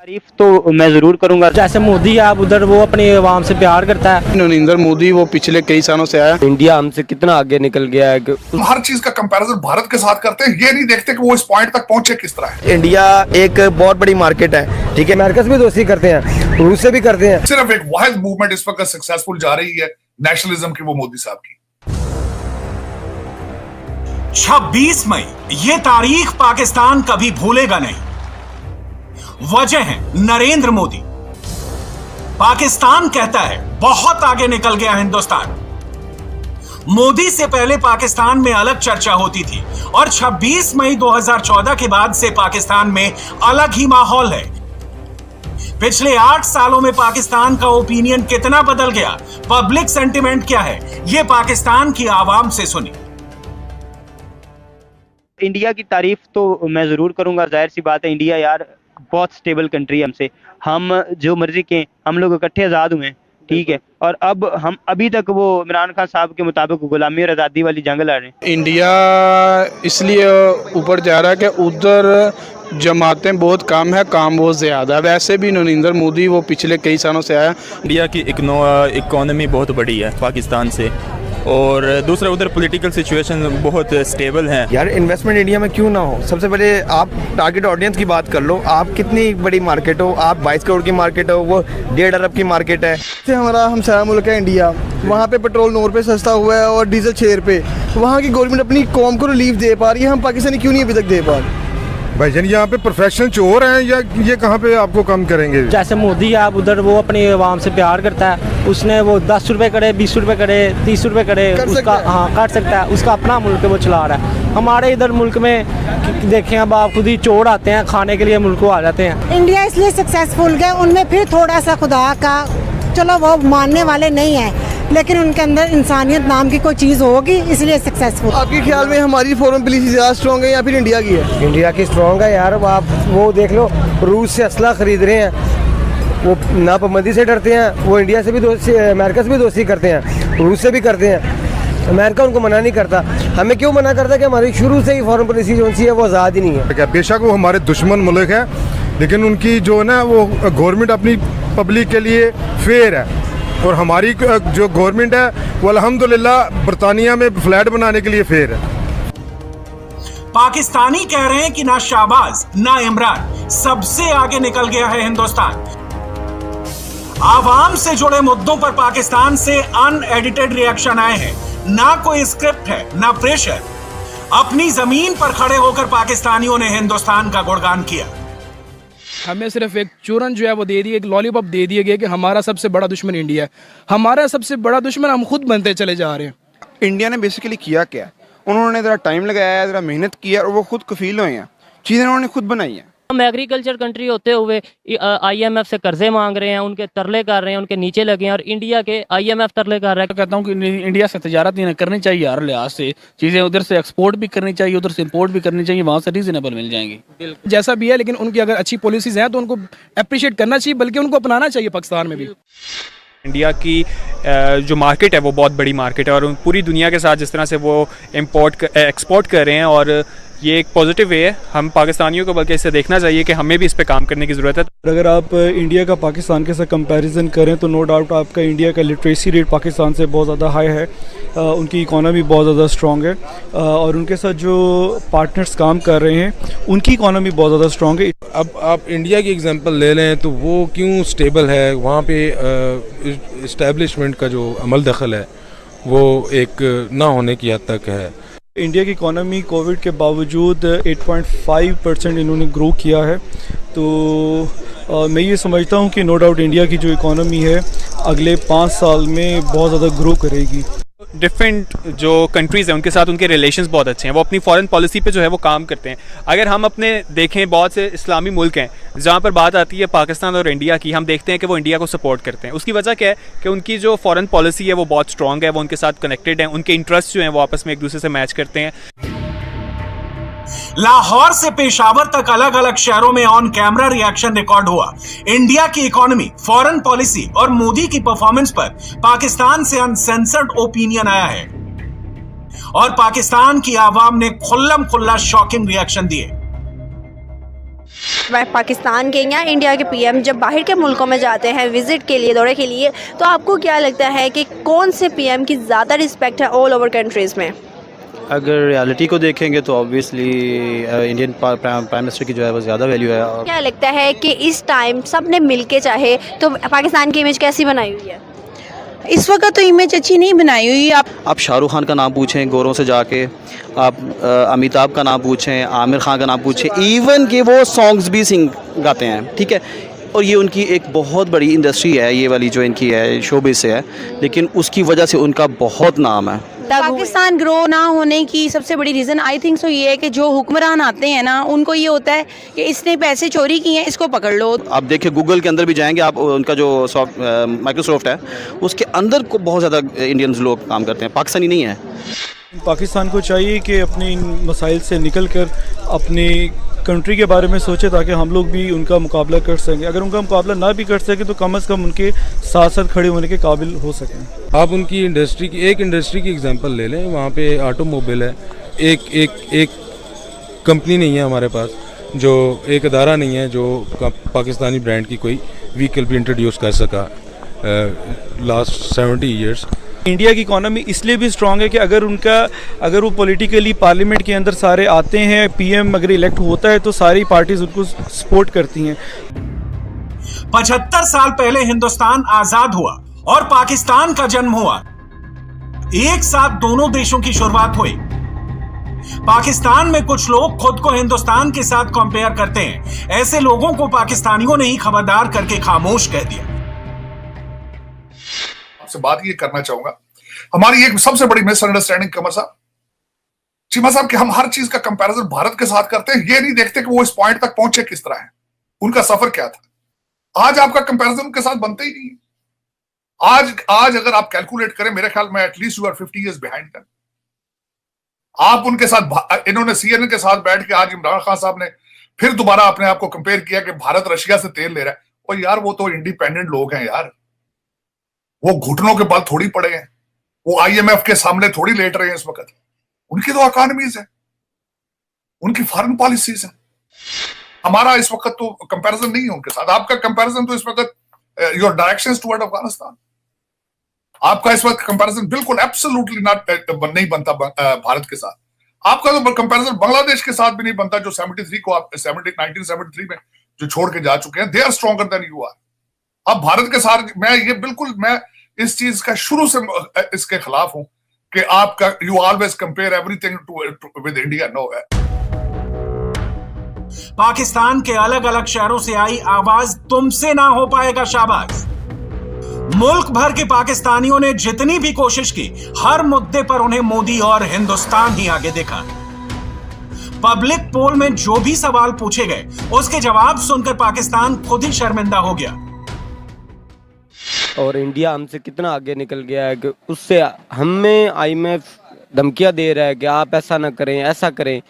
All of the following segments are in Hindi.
तारीफ तो मैं जरूर करूंगा। जैसे मोदी है अब उधर वो अपनी आवाम से प्यार करता है। नरेंद्र मोदी वो पिछले कई सालों से आया। इंडिया हमसे कितना आगे निकल गया है। हर चीज का कंपैरिजन भारत के साथ करते हैं, ये नहीं देखते कि वो इस पॉइंट तक पहुंचे किस तरह है। इंडिया एक बहुत बड़ी मार्केट है, ठीक है। अमेरिका से भी दोस्ती करते हैं, रूस से भी करते हैं। सिर्फ एक वाहिद मूवमेंट इस वक्त सक्सेसफुल जा रही है नेशनलिज्म की, वो मोदी साहब की। 26 मई ये तारीख पाकिस्तान कभी भूलेगा नहीं। वजह है नरेंद्र मोदी। पाकिस्तान कहता है बहुत आगे निकल गया हिंदुस्तान। मोदी से पहले पाकिस्तान में अलग चर्चा होती थी और 26 मई 2014 के बाद से पाकिस्तान में अलग ही माहौल है। पिछले 8 सालों में पाकिस्तान का ओपिनियन कितना बदल गया, पब्लिक सेंटिमेंट क्या है, यह पाकिस्तान की आवाम से सुनी। इंडिया की तारीफ तो मैं जरूर करूंगा। जाहिर सी बात है, इंडिया यार बहुत स्टेबल कंट्री है हमसे। हम जो मर्जी के हम लोग इकट्ठे आज़ाद हुए, ठीक है। और अब हम अभी तक वो इमरान खान साहब के मुताबिक गुलामी और आज़ादी वाली जंग लड़ रहे हैं। इंडिया इसलिए ऊपर जा रहा है कि उधर जमातें बहुत कम है, काम बहुत ज़्यादा है। वैसे भी नरेंद्र मोदी वो पिछले कई सालों से आया। इंडिया की इकोनॉमी बहुत बड़ी है पाकिस्तान से, और दूसरा उधर पॉलिटिकल सिचुएशन बहुत स्टेबल है। यार इन्वेस्टमेंट इंडिया में क्यों ना हो? सबसे पहले आप टारगेट ऑडियंस की बात कर लो। आप कितनी बड़ी मार्केट हो, आप 22 करोड़ की मार्केट हो, वो 1.5 अरब की मार्केट है। हमारा हमसाया मुल्क है इंडिया, वहाँ पे पेट्रोल 9 रुपये सस्ता हुआ है और डीजल 6 रुपये। वहाँ की गवर्नमेंट अपनी कौम को रिलीफ दे पा रही है, हम पाकिस्तानी क्यों नहीं अभी तक दे पा रहे? भाईजान यहाँ पे प्रोफेशनल चोर हैं या ये कहाँ पे आपको कम करेंगे? जैसे मोदी है अब उधर वो अपनी आवाम से प्यार करता है। उसने वो 10 रुपये करे, 20 रुपये करे, 30 रुपये करे, उसका हाँ कर सकता है। उसका अपना मुल्क है, वो चला रहा है। हमारे इधर मुल्क में देखें अब आप खुद ही चोर आते हैं खाने के लिए, मुल्क को आ जाते हैं। इंडिया इसलिए सक्सेसफुल गया, उनमें फिर थोड़ा सा खुदा का, चलो वो मानने वाले नहीं है लेकिन उनके अंदर इंसानियत नाम की कोई चीज़ होगी, इसलिए सक्सेसफुल। आपके ख्याल में हमारी फॉरेन पॉलिसी ज़्यादा स्ट्रॉन्ग है या फिर इंडिया की है? इंडिया की स्ट्रॉन्ग है यार। आप वो देख लो, रूस से असला खरीद रहे हैं, वो नापाबंदी से डरते हैं। वो इंडिया से भी दोस्ती, अमेरिका से भी दोस्ती करते हैं, रूस से भी करते हैं। अमेरिका उनको मना नहीं करता। हमें क्यों मना करता है कि हमारी शुरू से ही फॉरेन पॉलिसी जो सी है वो आज़ाद ही नहीं है। बेशक वो हमारे दुश्मन मुल्क है, लेकिन उनकी जो है ना वो गवर्नमेंट अपनी पब्लिक के लिए फेयर है। और हमारी जो गवर्नमेंट है वो अल्हम्दुलिल्लाह बरतानिया में फ्लैट बनाने के लिए फेयर है। पाकिस्तानी कह रहे हैं कि ना शाहबाज ना इमरान, सबसे आगे निकल गया है हिंदुस्तान। आवाम से जुड़े मुद्दों पर पाकिस्तान से अनएडिटेड रिएक्शन आए हैं। ना कोई स्क्रिप्ट है ना प्रेशर। अपनी जमीन पर खड़े होकर पाकिस्तानियों ने हिंदुस्तान का गुणगान किया। हमें सिर्फ एक चूरन जो है वो दे दी, एक लॉलीपॉप दे दिया गया कि हमारा सबसे बड़ा दुश्मन इंडिया है। हमारा सबसे बड़ा दुश्मन हम खुद बनते चले जा रहे हैं। इंडिया ने बेसिकली किया क्या? उन्होंने ज़रा टाइम लगाया है, ज़रा मेहनत की है और वो खुद कफील हुए हैं। चीज़ें उन्होंने खुद बनाई हैं। हम एग्रीकल्चर कंट्री होते हुए IMF से कर्जे मांग रहे हैं, उनके तरले कर रहे हैं, उनके नीचे लगे हैं, और इंडिया के IMF तरले कर रहा है। कहता हूँ कि इंडिया से तजारत नहीं करनी चाहिए हर लिहाज से। चीज़ें उधर से एक्सपोर्ट भी करनी चाहिए, उधर से इंपोर्ट भी करनी चाहिए, वहाँ से रीजनेबल मिल जाएंगी। जैसा भी है, लेकिन उनकी अगर अच्छी पॉलिसीज हैं तो उनको अप्रिशिएट करना चाहिए, बल्कि उनको अपनाना चाहिए पाकिस्तान में भी। इंडिया की जो मार्केट है वो बहुत बड़ी मार्केट है, और पूरी दुनिया के साथ जिस तरह से वो एक्सपोर्ट कर रहे हैं, और ये एक पॉजिटिव वे है। हम पाकिस्तानियों को बल्कि इसे देखना चाहिए कि हमें भी इस पे काम करने की ज़रूरत है। अगर आप इंडिया का पाकिस्तान के साथ कंपैरिजन करें तो नो डाउट आपका इंडिया का लिटरेसी रेट पाकिस्तान से बहुत ज़्यादा हाई है। उनकी इकोनॉमी बहुत ज़्यादा स्ट्रॉन्ग है, और उनके साथ जो पार्टनर्स काम कर रहे हैं उनकी इकोनॉमी बहुत ज़्यादा स्ट्रॉन्ग है। अब आप इंडिया की एग्जांपल ले लें तो वो क्यों स्टेबल है? वहाँ पे इस्टेब्लिशमेंट का जो अमल दखल है वो एक ना होने की हद तक है। इंडिया की इकोनॉमी कोविड के बावजूद 8.5% इन्होंने ग्रो किया है। तो मैं ये समझता हूँ कि नो डाउट इंडिया की जो इकोनॉमी है अगले 5 साल में बहुत ज़्यादा ग्रो करेगी। डिफरेंट जो कंट्रीज़ हैं उनके साथ उनके रिलेशंस बहुत अच्छे हैं, वो अपनी फॉरेन पॉलिसी पे जो है वो काम करते हैं। अगर हम अपने देखें, बहुत से इस्लामी मुल्क हैं जहाँ पर बात आती है पाकिस्तान और इंडिया की, हम देखते हैं कि वो इंडिया को सपोर्ट करते हैं। उसकी वजह क्या है कि उनकी जो फॉरेन पॉलिसी है वो बहुत स्ट्रॉन्ग है, वो उनके साथ कनेक्टेड हैं, उनके इंटरेस्ट जो हैं वो आपस में एक दूसरे से मैच करते हैं। लाहौर से पेशावर तक अलग अलग शहरों में ऑन कैमरा रिएक्शन रिकॉर्ड हुआ। इंडिया की इकोनॉमी, फॉरेन पॉलिसी और मोदी की परफॉर्मेंस पर पाकिस्तान से अनसेंसर्ड ओपिनियन आया है, और पाकिस्तान की आवाम ने खुल्लम खुल्ला शॉकिंग रिएक्शन दिए। पाकिस्तान के या इंडिया के पीएम जब बाहर के मुल्कों में जाते हैं विजिट के लिए, दौरे के लिए, तो आपको क्या लगता है कि कौन से पीएम की ज़्यादा रिस्पेक्ट है ऑल ओवर कंट्रीज़ में? अगर रियलिटी को देखेंगे तो ऑब्वियसली इंडियन प्राइम मिनिस्टर की जो है वो ज़्यादा वैल्यू है। और क्या लगता है कि इस टाइम सब ने मिल के चाहे तो पाकिस्तान की इमेज कैसी बनाई हुई है? इस वक्त तो इमेज अच्छी नहीं बनाई हुई। आप शाहरुख खान का नाम पूछें गौरों से जाके, आप अमिताभ का नाम पूछें, आमिर खान का नाम पूछें, इवन कि वो सॉन्ग्स भी गाते हैं, ठीक है। और ये उनकी एक बहुत बड़ी इंडस्ट्री है, ये वाली जो इनकी है शोबिस से है, लेकिन उसकी वजह से उनका बहुत नाम है। पाकिस्तान ग्रो ना होने की सबसे बड़ी रीज़न आई थिंक सो ये है कि जो हुक्मरान आते हैं ना, उनको ये होता है कि इसने पैसे चोरी किए हैं, इसको पकड़ लो। आप देखिए गूगल के अंदर भी जाएंगे आप, उनका जो माइक्रोसॉफ्ट है उसके अंदर को बहुत ज़्यादा इंडियंस लोग काम करते हैं, पाकिस्तानी नहीं है। पाकिस्तान को चाहिए कि अपने इन मसाइल से निकल कर अपनी कंट्री के बारे में सोचे, ताकि हम लोग भी उनका मुकाबला कर सकें। अगर उनका मुकाबला ना भी कर सके तो कम से कम उनके साथ साथ खड़े होने के काबिल हो सकें। आप उनकी इंडस्ट्री की एक एग्जांपल ले लें, वहाँ पे ऑटोमोबाइल है, एक कंपनी नहीं है हमारे पास, जो एक अदारा नहीं है जो पाकिस्तानी ब्रांड की कोई व्हीकल भी इंट्रोड्यूस कर सका लास्ट 70 ईयर्स। इंडिया की इकोनॉमी इसलिए भी स्ट्रांग है कि अगर वो पॉलिटिकली पार्लियामेंट के अंदर सारे आते हैं, पीएम अगर इलेक्ट होता है तो सारी पार्टीज उनको सपोर्ट करती हैं। 75 साल पहले हिंदुस्तान आजाद हुआ और पाकिस्तान का जन्म हुआ। एक साथ दोनों देशों की शुरुआत हुई। पाकिस्तान में कुछ लोग खुद को हिंदुस्तान के साथ कंपेयर करते हैं। ऐसे लोगों को पाकिस्तानियों ने ही खबरदार करके खामोश कह दिया। आपसे बात ये करना चाहूंगा, हमारी एक सबसे बड़ी मिसअंडरस्टैंडिंग कमर साहब, चीमा साहब, कि हम हर चीज का कंपैरिजन भारत के साथ करते हैं, ये नहीं देखते कि वो इस पॉइंट तक पहुंचे किस तरह है, उनका सफर क्या था। आज आपका कंपैरिजन उनके साथ बनता ही नहीं है। आज अगर आप कैलकुलेट करें, मेरे ख्याल में at least you are 50 years behind them. आप उनके साथ, इन्होंने CNN के साथ बैठ के आज इमरान खान साहब ने फिर दोबारा अपने आप को कंपेयर किया कि भारत रशिया से तेल ले रहा है। और यार वो तो इंडिपेंडेंट लोग हैं यार, वो घुटनों के बल थोड़ी पड़े हैं, वो IMF के सामने थोड़ी लेट रहे हैं इस वक्त। उनकी तो इकोनॉमीज है, उनकी फॉरेन पॉलिसीज है। हमारा इस वक्त तो कंपैरिजन नहीं है उनके साथ। आपका कंपैरिजन तो इस वक्त योर डायरेक्शंस टुवर्ड अफगानिस्तान, आपका इस वक्त कंपैरिजन बिल्कुल एब्सोल्युटली नहीं बनता भारत के साथ। आपका तो कंपैरिजन बांग्लादेश के साथ भी नहीं बनता, जो 1973 में जो छोड़ के जा चुके हैं। They are stronger than you are. अब भारत के साथ मैं इस चीज का शुरू से इसके खिलाफ हूं कि आपका you always compare everything with India. No है। पाकिस्तान के अलग अलग शहरों से आई आवाज तुमसे ना हो पाएगा शाबाश। मुल्क भर के पाकिस्तानियों ने जितनी भी कोशिश की, हर मुद्दे पर उन्हें मोदी और हिंदुस्तान ही आगे देखा। पब्लिक पोल में जो भी सवाल पूछे गए, उसके जवाब सुनकर पाकिस्तान खुद ही शर्मिंदा हो गया। और इंडिया हमसे कितना आगे निकल गया है कि उससे हमें IMF धमकियां दे रहा है कि आप ऐसा ना करें, ऐसा करें,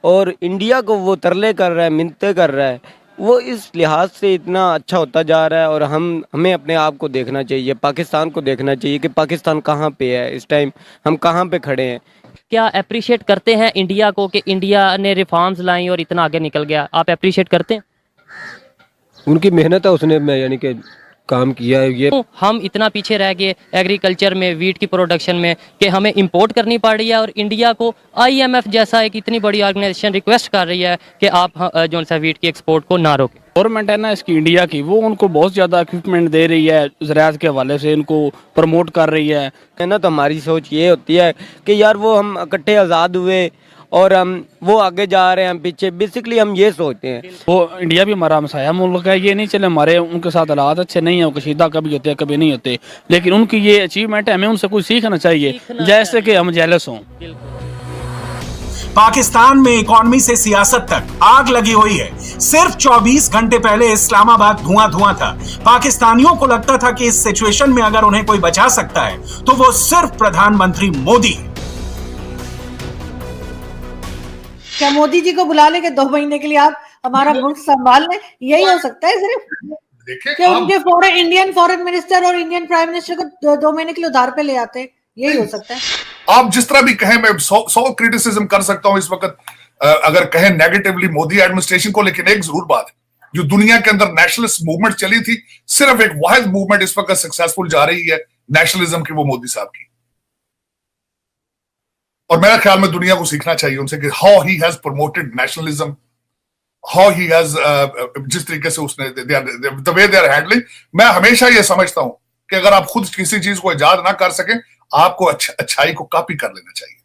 और इंडिया को वो तरले कर रहा है, मिन्नतें कर रहा है। वो इस लिहाज से इतना अच्छा होता जा रहा है। और हमें अपने आप को देखना चाहिए, पाकिस्तान को देखना चाहिए कि पाकिस्तान कहाँ पे है इस टाइम, हम कहाँ पे खड़े हैं। क्या अप्रिशिएट करते हैं इंडिया को कि इंडिया ने रिफॉर्म्स लाई और इतना आगे निकल गया? आप अप्रिशिएट करते हैं? उनकी मेहनत है, उसने यानी कि काम किया है। ये हम इतना पीछे रह गए एग्रीकल्चर में, वीट की प्रोडक्शन में, कि हमें इंपोर्ट करनी पड़ रही है। और इंडिया को IMF जैसा एक इतनी बड़ी ऑर्गेनाइजेशन रिक्वेस्ट कर रही है कि आप जो सा वीट की एक्सपोर्ट को ना रोकें। गवर्नमेंट है ना इसकी इंडिया की, वो उनको बहुत ज़्यादा इक्विपमेंट दे रही है, ज़राअत के हवाले से इनको प्रमोट कर रही है ना। तो हमारी सोच ये होती है कि यार वो हम इकट्ठे आज़ाद हुए और वो आगे जा रहे हैं, हम पीछे। बेसिकली हम ये सोचते हैं। वो इंडिया भी हमारा हमसाया मुल्क है, ये नहीं चले हमारे उनके साथ हालात अच्छे नहीं है, वो कशीदा कभी होते हैं कभी नहीं होते, लेकिन उनकी ये अचीवमेंट है, हमें उनसे कुछ सीखना चाहिए, जैसे कि हम जेलस हों। पाकिस्तान में इकॉनमी से सियासत तक आग लगी हुई है। सिर्फ 24 घंटे पहले इस्लामाबाद धुआं था। पाकिस्तानियों को लगता था कि इस सिचुएशन में अगर उन्हें कोई बचा सकता है तो वो सिर्फ प्रधानमंत्री मोदी। क्या मोदी जी को बुला लेंगे 2 महीने के लिए आप हमारा मुल्क संभाल लें? यही हो सकता है सिर्फ कि उनके इंडियन फॉरेन मिनिस्टर और इंडियन प्राइम मिनिस्टर को 2 महीने के लिए उधार पे ले आते हैं, यही हो सकता है। आप जिस तरह भी कहें, मैं 100 क्रिटिसिज्म कर सकता हूं इस वक्त अगर कहें नेगेटिवली मोदी एडमिनिस्ट्रेशन को, लेकिन एक जरूर बात, जो दुनिया के अंदर नेशनलिस्ट मूवमेंट चली थी, सिर्फ एक वाहिद मूवमेंट इस वक्त सक्सेसफुल जा रही है नेशनलिज्म की, वो मोदी साहब की। और मेरे ख्याल में दुनिया को सीखना चाहिए उनसे कि how he has promoted nationalism, how he has जिस तरीके से उसने the way they are handling. मैं हमेशा ये समझता हूं कि अगर आप खुद किसी चीज को इजाद ना कर सकें, आपको अच्छाई को कॉपी कर लेना चाहिए।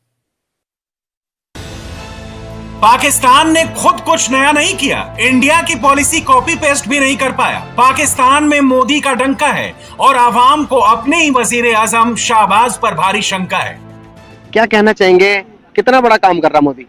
पाकिस्तान ने खुद कुछ नया नहीं किया, इंडिया की पॉलिसी कॉपी पेस्ट भी नहीं कर पाया। पाकिस्तान में मोदी का डंका है और आवाम को अपने ही वजीर आजम शाहबाज पर भारी शंका है। क्या कहना चाहेंगे, कितना बड़ा काम कर रहा मोदी?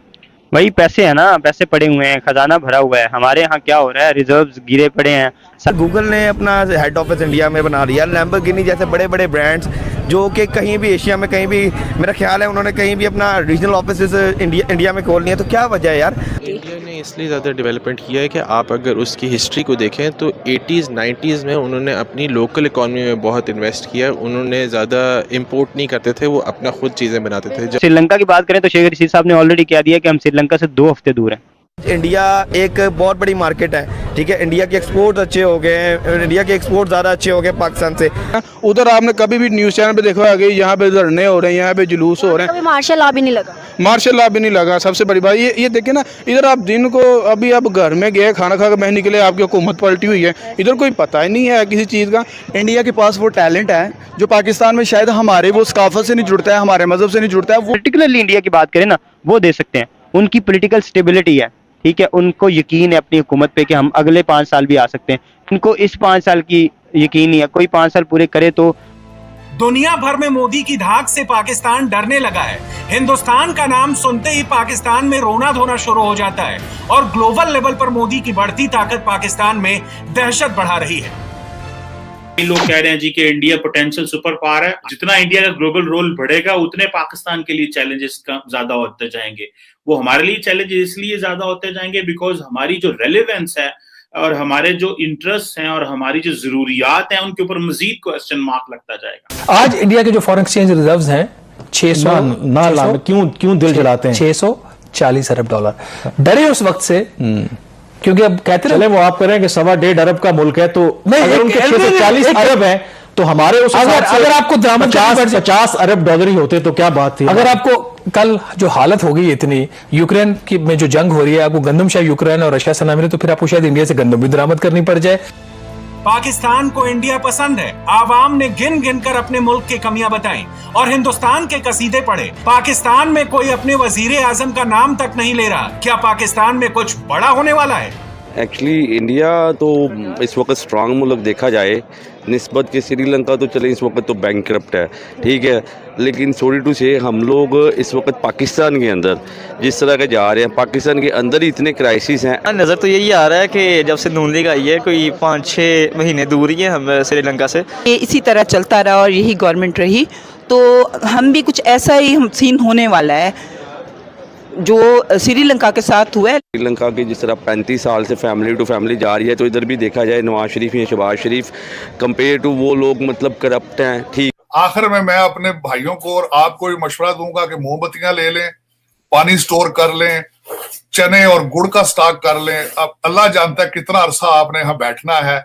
वही पैसे है ना, पैसे पड़े हुए हैं, खजाना भरा हुआ है। हमारे यहाँ क्या हो रहा है, रिजर्व्स गिरे पड़े हैं। गूगल ने अपना हेड ऑफिस इंडिया में बना लिया, लैम्बोर्गिनी जैसे बड़े बड़े ब्रांड्स जो कि कहीं भी एशिया में कहीं भी, मेरा ख्याल है उन्होंने कहीं भी अपना रीजनल ऑफिस इंडिया में खोल लिया। तो क्या वजह है यार? इंडिया ने इसलिए ज़्यादा डेवलपमेंट किया है कि आप अगर उसकी हिस्ट्री को देखें तो 80s 90s में उन्होंने अपनी लोकल इकॉनमी में बहुत इन्वेस्ट किया। उन्होंने ज़्यादा इम्पोर्ट नहीं करते थे, वो अपना खुद चीज़ें बनाते थे। श्रीलंका की बात करें तो शेख रशीद साहब ने ऑलरेडी कह दिया कि हम श्रीलंका से 2 हफ्ते दूर हैं। इंडिया एक बहुत बड़ी मार्केट है, ठीक है, इंडिया के एक्सपोर्ट अच्छे हो गए हैं, इंडिया के एक्सपोर्ट ज़्यादा अच्छे हो गए पाकिस्तान से। उधर आपने कभी भी न्यूज़ चैनल पे देखा होगा यहाँ पे धरने हो रहे हैं, यहाँ पे जुलूस हो रहे हैं, कभी मार्शल लॉ भी नहीं लगा। मार्शल लॉ भी नहीं लगा। सबसे बड़ी बात ये देखिए ना, इधर आप दिन को अभी आप घर में गए, खाना खा के बहन निकले, आपकी हुकूमत पलटी हुई है, इधर कोई पता ही नहीं है किसी चीज़ का। इंडिया के पास वो टैलेंट है जो पाकिस्तान में शायद हमारे वो सकाफत से नहीं जुड़ता है, हमारे मजहब से नहीं जुड़ता है। वो पर्टिकुलरली इंडिया की बात करें ना, वो दे सकते हैं, उनकी पॉलिटिकल स्टेबिलिटी है, ठीक है, उनको यकीन है अपनी हुकूमत पे कि हम अगले 5 साल भी आ सकते हैं। इनको इस 5 साल की यकीन नहीं है, कोई 5 साल पूरे करे तो। दुनिया भर में मोदी की धाक से पाकिस्तान डरने लगा है। हिंदुस्तान का नाम सुनते ही पाकिस्तान में रोना धोना शुरू हो जाता है और ग्लोबल लेवल पर मोदी की बढ़ती ताकत पाकिस्तान में दहशत बढ़ा रही है। लोग कह रहे हैं जी कि इंडिया पोटेंशियल सुपर पावर है, जितना इंडिया का ग्लोबल रोल बढ़ेगा उतने पाकिस्तान के लिए चैलेंजेस ज्यादा होते जाएंगे। वो हमारे लिए चैलेंजेस इसलिए ज्यादा होते जाएंगे बिकॉज हमारी जो रेलेवेंस है और हमारे जो इंटरेस्ट हैं और हमारी जो जरूरियात हैं उनके ऊपर मजीद क्वेश्चन मार्क लगता जाएगा। आज इंडिया के जो फॉरेन एक्सचेंज रिजर्व्स हैं 600 क्यों दिल जलाते हैं, 640 अरब डॉलर। डरे उस वक्त से क्योंकि अब कहते हैं वो आप कह रहे हैं कि 1.5 अरब का मुल्क है, तो अगर उनके 640 अरब है तो हमारे उस अगर आपको 50 अरब डॉलर ही होते तो क्या बात थी। अगर आपको कल जो हालत हो गई इतनी यूक्रेन की में जो जंग हो रही है, आपको गंदम शायद यूक्रेन और रशिया से ना मिले तो फिर आपको शायद इंडिया से गंदम भी दरामद करनी पड़ जाए। पाकिस्तान को इंडिया पसंद है। आवाम ने गिन गिन कर अपने मुल्क की कमियां बताई और हिंदुस्तान के कसीदे पढ़े। पाकिस्तान में कोई अपने वजीर आजम का नाम तक नहीं ले रहा। क्या पाकिस्तान में कुछ बड़ा होने वाला है? एक्चुअली इंडिया तो इस वक्त स्ट्रांग मुल्क देखा जाए निस्बत के श्रीलंका तो चले इस वक्त तो बैंकक्रप्ट है, ठीक है, लेकिन सॉरी टू से हम लोग इस वक्त पाकिस्तान के अंदर जिस तरह के जा रहे हैं, पाकिस्तान के अंदर ही इतने क्राइसिस हैं। नज़र तो यही आ रहा है कि जब से नून लीग आई है कोई 5-6 महीने दूर ही है हम श्रीलंका से। ये इसी तरह चलता रहा और यही गवर्नमेंट रही तो हम भी कुछ ऐसा ही सीन होने वाला है जो श्रीलंका के साथ हुआ है। श्रीलंका की जिस तरह 35 साल से फैमिली टू फैमिली जा रही है, तो इधर भी देखा जाए नवाज शरीफ या शहबाज शरीफ कंपेयर टू वो लोग मतलब करप्ट हैं। ठीक, आखिर में मैं अपने भाइयों को और आपको ये मशवरा दूंगा कि मोमबत्तियां ले लें, पानी स्टोर कर लें, चने और गुड़ का स्टॉक कर लें। अब अल्लाह जानता है कितना अरसा आपने यहाँ बैठना है।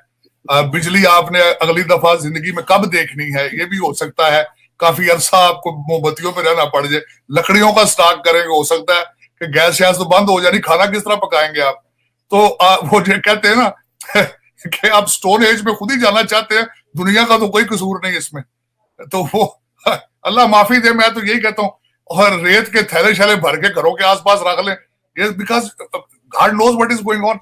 बिजली आपने अगली दफा जिंदगी में कब देखनी है, ये भी हो सकता है काफी अरसा आपको मोमबत्तियों पे रहना पड़ जाए। लकड़ियों का स्टॉक करेंगे, हो सकता है कि गैस शैस तो बंद हो जानी, खाना किस तरह पकाएंगे आप। तो वो जो कहते हैं ना कि आप स्टोन एज में खुद ही जाना चाहते हैं, दुनिया का तो कोई कसूर नहीं इसमें। तो वो अल्लाह माफी दे, मैं तो यही कहता हूँ। और रेत के थैले शैले भर के घरों के आसपास रख लें, because God knows what is going on.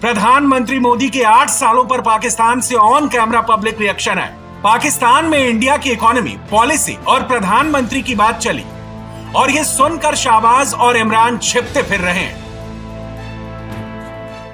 प्रधानमंत्री मोदी के 8 सालों पर पाकिस्तान से ऑन कैमरा पब्लिक रिएक्शन है। पाकिस्तान में इंडिया की इकोनॉमी, पॉलिसी और प्रधानमंत्री की बात चली और ये सुनकर शाहबाज और इमरान छिपते फिर रहे हैं।